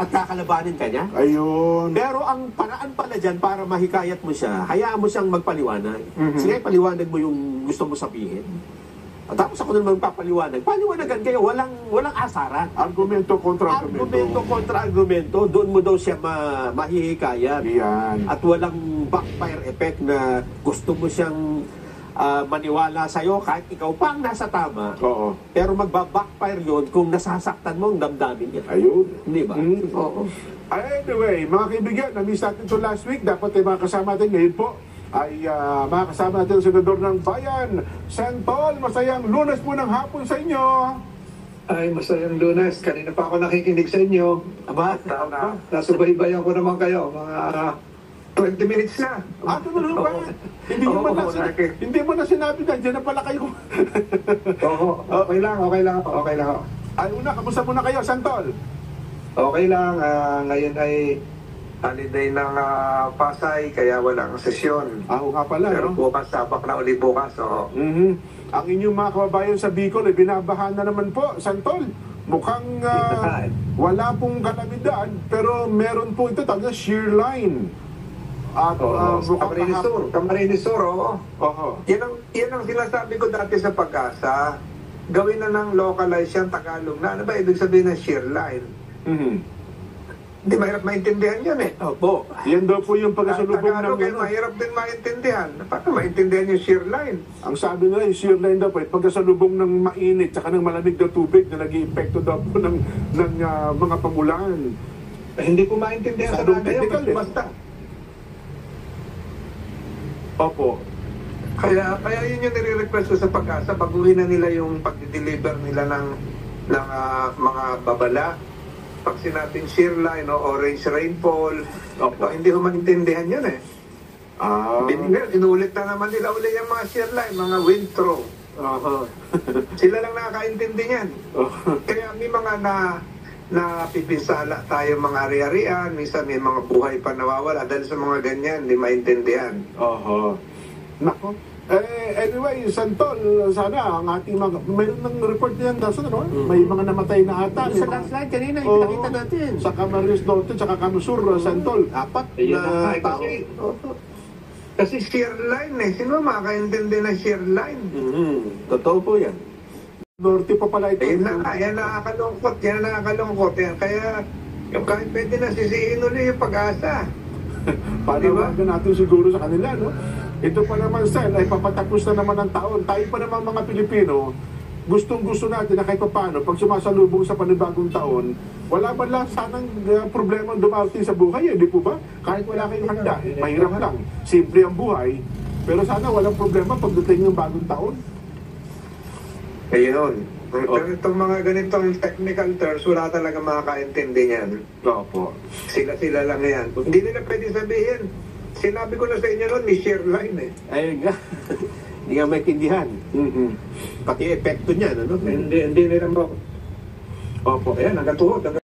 at kakalabanin ka niya. Ayun. Pero ang paraan pala dyan para mahikayat mo siya, hayaan mo siyang magpaliwanag. Sige, paliwanag mo yung gusto mo sabihin. At tapos ako naman papaliwanag. Paliwanagan kayo, walang asaran. Argumento kontra argumento. Argumento kontra argumento, doon mo daw siya mahihikayat. Yan. At walang backfire effect na gusto mo siyang maniwala sa'yo kahit ikaw pa ang nasa tama. Oo. Pero magbabackfire yun kung nasasaktan mo ang damdamin niya. Ayun. Hindi ba? Oo. Anyway, mga kaibigan, na-miss natin ito last week. Dapat ay makasama natin ngayon po. Ay makasama natin ang Senador ng Bayan, Santol. Masayang Lunes po ng hapon sa inyo. Ay, masayang Lunes. Kanina pa ako nakikinig sa inyo. Aba? Nasubaybayan ko naman kayo. Mga 20 minutes na. Tumalun ba? Hindi mo na sinabi na, dyan na pala kayo. Oo, okay lang. Ay, una, kamusta muna kayo, Santol? Okay lang. Ngayon ay holiday ng Pasay, kaya walang sesyon. Oo nga pala, Pero no? bukas, sabak na uli bukas. Ang inyong mga kababayan sa Bicol ay binabahan na naman po, Santol. Mukhang wala pong kalamidad, pero meron po ito talaga shear line. At Camarines Sur, oo. Oho. Yan ang sinasabi ko dati sa Pag-asa. Gawin na ng localize yan, Tagalog na. Ano ba ibig sabihin ng shear line? Hindi mahirap maintindihan yan eh. Opo. Yan daw po yung pagkasalubong ng Tagalog ay mahirap din maintindihan. Paano maintindihan yung shear line? Ang sabi nila, yung shear line daw po, pagkasalubong ng mainit tsaka ng malamig na tubig na nag-i-epekto daw po ng mga pamulan. Hindi ko maintindihan sa technical natin. Basta. Opo. Kaya yun yung nire-request ko sa Pag-asa. Baguhin na nila yung pag-deliver nila ng mga babala. Pag sinabing shear line o orange rainfall, hindi ko maintindihan yun eh. Inulit na naman nila uli yung mga shear line, mga wind throw. Sila lang nakakaintindi niyan. Kaya may mga napipinsala tayo mga ari-arian, minsan may mga buhay pa nawawala dahil sa mga ganyan, hindi maintindihan. Nako. Anyway, Santol, sana ang ating mga... Mayroon ng report niyan daso, no? May mga namatay na ata. Sa landslide kanina, ipinakita natin. Sa Camarines Norte, tsaka Canusur, Santol. 4 na tao. Kasi shear line eh. Sino makakaintindi na shear line? Totoo po yan. Norte pa pala ito. Yan nakakalungkot. Kaya kahit pwede na sisihin ulit yung Pag-asa. Panawagan natin siguro sa kanila, no? Ito pa naman, Sen, ay papatapos na naman ang taon. Tayo pa naman mga Pilipino, gustong-gusto natin na kahit paano, pag sumasalubong sa panibagong taon, wala ba lang sanang problema dumating sa buhay, di po ba? Kahit wala kayong handa, mahirap lang. Simple ang buhay, pero sana walang problema pagdating ng bagong taon. Ayun. Pero itong mga ganitong technical terms, wala talaga makakaintindi niyan. Opo. Sila lang yan. Hindi nila pwede sabihin. Sinabi ko na sa inyo noon, may shear line eh. Ayun nga. Hindi nga maintindihan. Pati epekto niya, ano? Hindi nila mo. Opo. Ayan, nagatuhod.